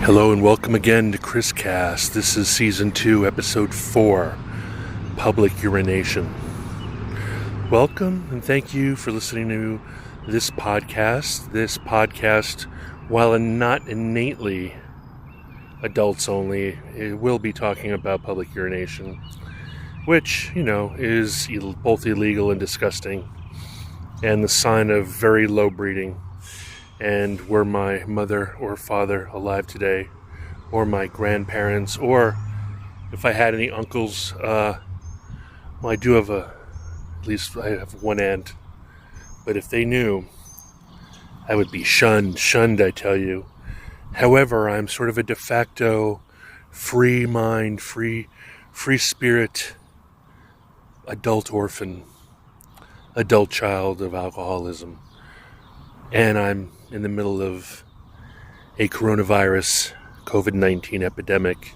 Hello and welcome again to ChrisCast. This is Season 2, Episode 4, Public Urination. Welcome and thank you for listening to this podcast. This podcast, while not innately adults only, it will be talking about public urination, which, is both illegal and disgusting, and the sign of very low breeding. And were my mother or father alive today, or my grandparents, or if I had any uncles, I have one aunt, but if they knew, I would be shunned, I tell you. However, I'm sort of a de facto free mind, free spirit, adult orphan, adult child of alcoholism. And I'm in the middle of a coronavirus, COVID-19 epidemic,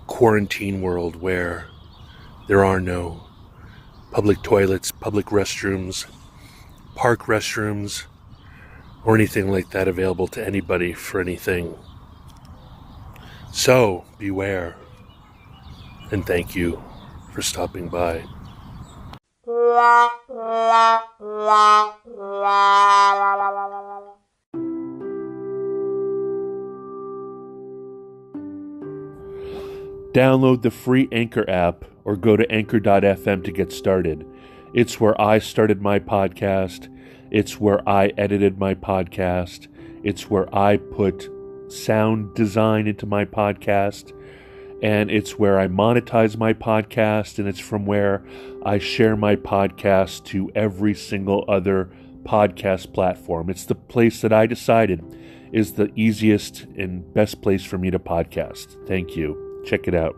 quarantine world where there are no public toilets, public restrooms, park restrooms, or anything like that available to anybody for anything. So, beware. And thank you for stopping by. Download the free Anchor app or go to anchor.fm to get started. It's where I started my podcast. It's where I edited my podcast. It's where I put sound design into my podcast. And it's where I monetize my podcast. And it's from where I share my podcast to every single other podcast platform. It's the place that I decided is the easiest and best place for me to podcast. Thank you. Check it out.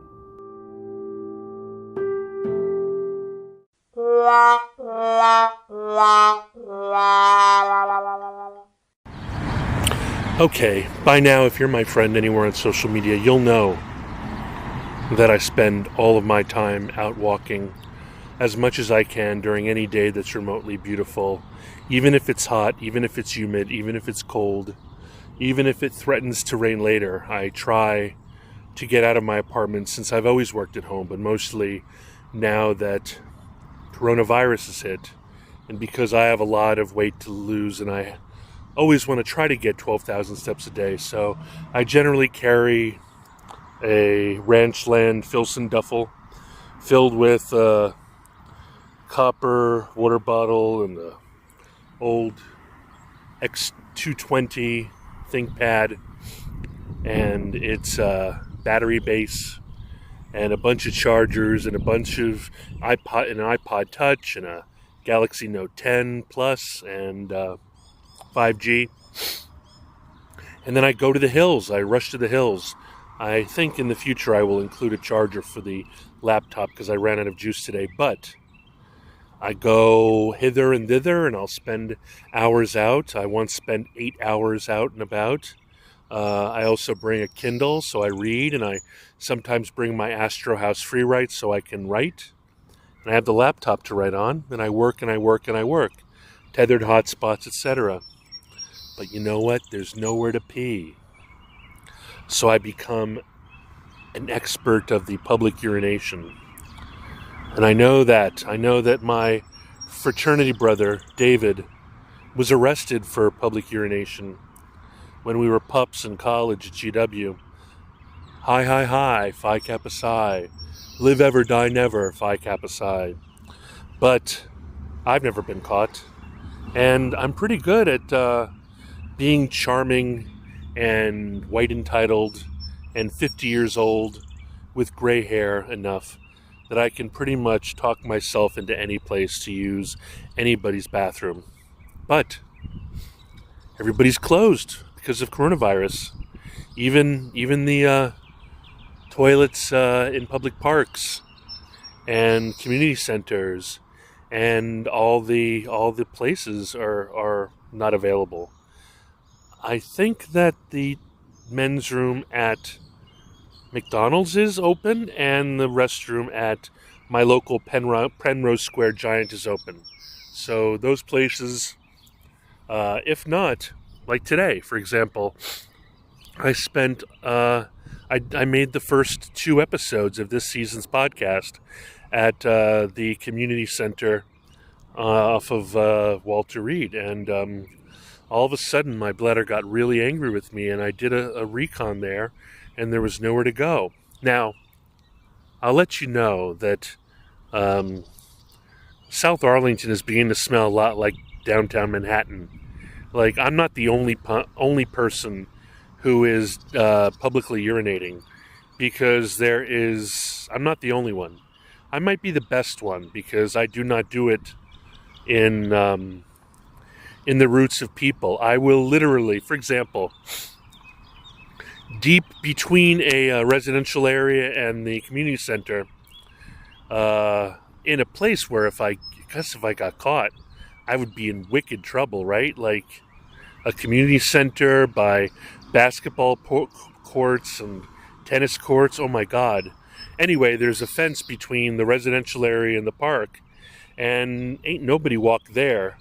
Okay, by now, if you're my friend anywhere on social media, you'll know that I spend all of my time out walking as much as I can during any day that's remotely beautiful, even if it's hot, even if it's humid, even if it's cold, even if it threatens to rain later. I try to get out of my apartment since I've always worked at home, but mostly now that coronavirus has hit, and because I have a lot of weight to lose and I always want to try to get 12,000 steps a day, so I generally carry a Ranchland Filson duffel filled with a copper water bottle and the old X220 ThinkPad, and it's battery base and a bunch of chargers and a bunch of an iPod Touch and a Galaxy Note 10 Plus and 5G. And then I go to the hills. I rush to the hills. I think in the future I will include a charger for the laptop because I ran out of juice today. But I go hither and thither and I'll spend hours out. I once spent 8 hours out and about. I also bring a Kindle, so I read, and I sometimes bring my Astro House free write so I can write. And I have the laptop to write on, and I work and I work and I work. Tethered, hotspots, etc. But you know what? There's nowhere to pee. So I become an expert of the public urination. And I know that my fraternity brother, David, was arrested for public urination when we were pups in college at GW. Hi, Phi Kappa Psi. Live ever, die never, Phi Kappa Psi. But I've never been caught. And I'm pretty good at being charming and white entitled and 50 years old with gray hair enough that I can pretty much talk myself into any place to use anybody's bathroom. But everybody's closed because of coronavirus. Even the toilets in public parks and community centers and all the places are not available. I think that the men's room at McDonald's is open and the restroom at my local Penrose Square Giant is open. So those places If not, like today, for example, I spent I made the first 2 episodes of this season's podcast at the community center off of Walter Reed, and all of a sudden my bladder got really angry with me, and I did a recon there, and there was nowhere to go. Now, I'll let you know that South Arlington is beginning to smell a lot like downtown Manhattan. Like, I'm not the only person who is publicly urinating, because I'm not the only one. I might be the best one, because I do not do it in the roots of people. I will literally, for example, deep between a residential area and the community center, in a place where if I got caught, I would be in wicked trouble, right? Like a community center by basketball courts and tennis courts. Oh my God. Anyway, there's a fence between the residential area and the park, and ain't nobody walked there.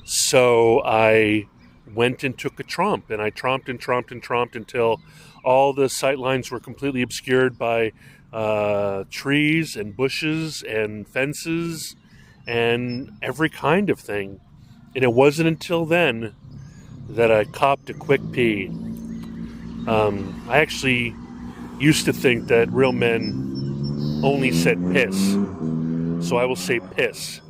So I went and took a tromp, and I tromped and tromped and tromped until all the sight lines were completely obscured by trees and bushes and fences and every kind of thing. And it wasn't until then that I copped a quick pee. I actually used to think that real men only said piss, so I will say piss.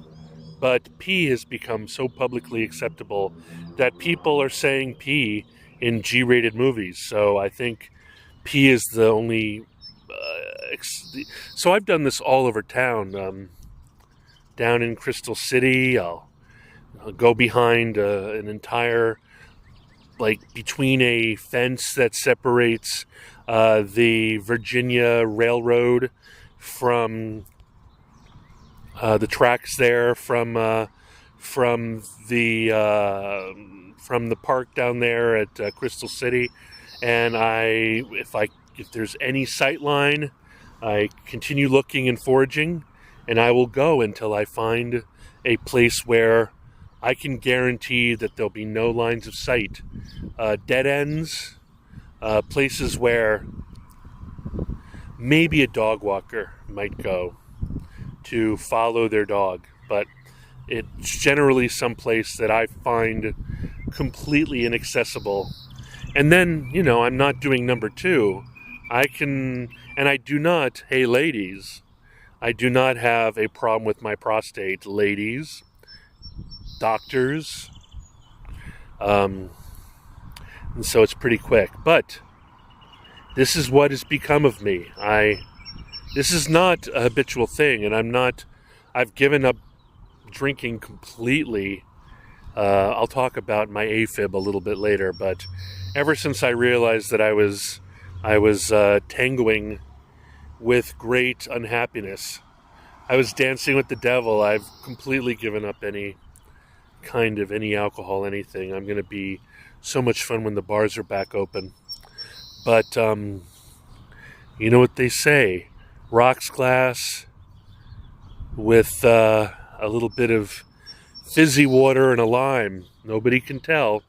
But pee has become so publicly acceptable that people are saying pee in G-rated movies. So I think pee is the only... So I've done this all over town. Down in Crystal City, I'll go behind an entire... like between a fence that separates the Virginia Railroad from the tracks there, from the park down there at Crystal City, and if there's any sight line, I continue looking and foraging, and I will go until I find a place where I can guarantee that there'll be no lines of sight, dead ends, places where maybe a dog walker might go to follow their dog, but it's generally someplace that I find completely inaccessible. And then, I'm not doing number 2. And I do not, hey ladies, I do not have a problem with my prostate, ladies, doctors, and so it's pretty quick. But this is what has become of me. This is not a habitual thing, and I've given up drinking completely. I'll talk about my AFib a little bit later, but ever since I realized that I was tangoing with great unhappiness, I was dancing with the devil, I've completely given up any alcohol, anything. I'm going to be so much fun when the bars are back open. But, you know what they say, rocks glass with a little bit of fizzy water and a lime. Nobody can tell.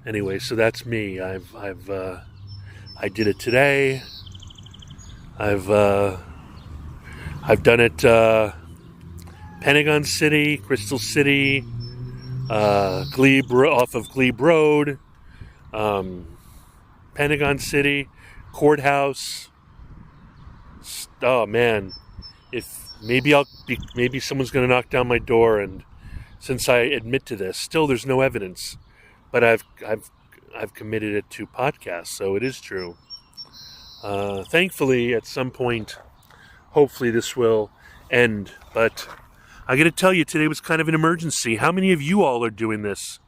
Anyway, so that's me. I did it today. I've done it Pentagon City, Crystal City, Glebe, off of Glebe Road, Pentagon City, Courthouse. Oh man, maybe someone's going to knock down my door, and since I admit to this, still there's no evidence, but I've committed it to podcast, so it is true. Thankfully, at some point, hopefully this will end, but I got to tell you, today was kind of an emergency. How many of you all are doing this?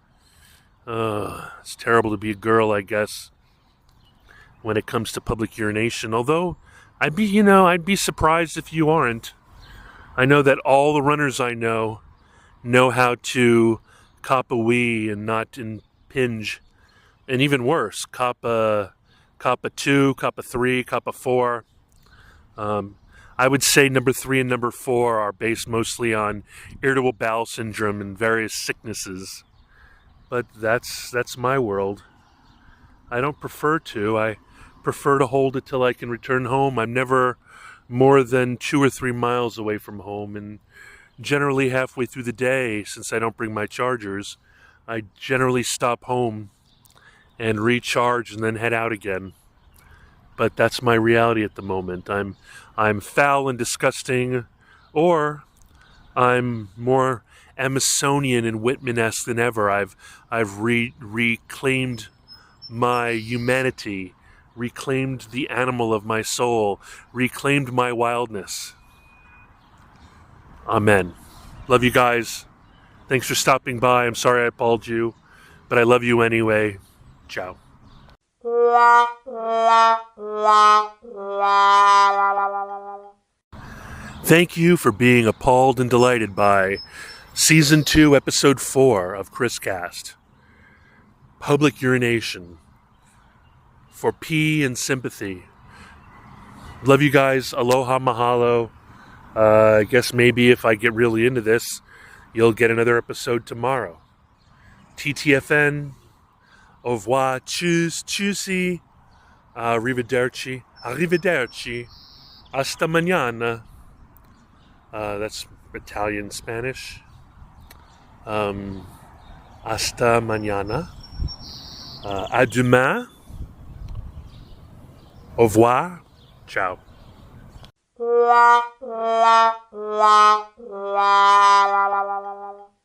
It's terrible to be a girl, I guess, when it comes to public urination. Although, I'd be surprised if you aren't. I know that all the runners I know how to cop a wee and not impinge. And even worse, cop a 2, cop a 3, cop a 4. I would say number 3 and number 4 are based mostly on irritable bowel syndrome and various sicknesses. But that's my world. I don't prefer to. I prefer to hold it till I can return home. I'm never more than 2 or 3 miles away from home, and generally halfway through the day, since I don't bring my chargers, I generally stop home and recharge and then head out again. But that's my reality at the moment. I'm foul and disgusting, or I'm more Amazonian and Whitman-esque than ever. I've reclaimed my humanity, reclaimed the animal of my soul, reclaimed my wildness. Amen. Love you guys. Thanks for stopping by. I'm sorry I appalled you, but I love you anyway. Ciao. Thank you for being appalled and delighted by Season 2, Episode 4 of ChrisCast. Public urination. For pee and sympathy. Love you guys. Aloha, mahalo. I guess maybe if I get really into this, you'll get another episode tomorrow. TTFN. Au revoir. Tschüss. Tschüssi. Arrivederci. Arrivederci. Hasta mañana. That's Italian Spanish. Hasta mañana. À demain. Au revoir. Ciao. La la la la la la la la la.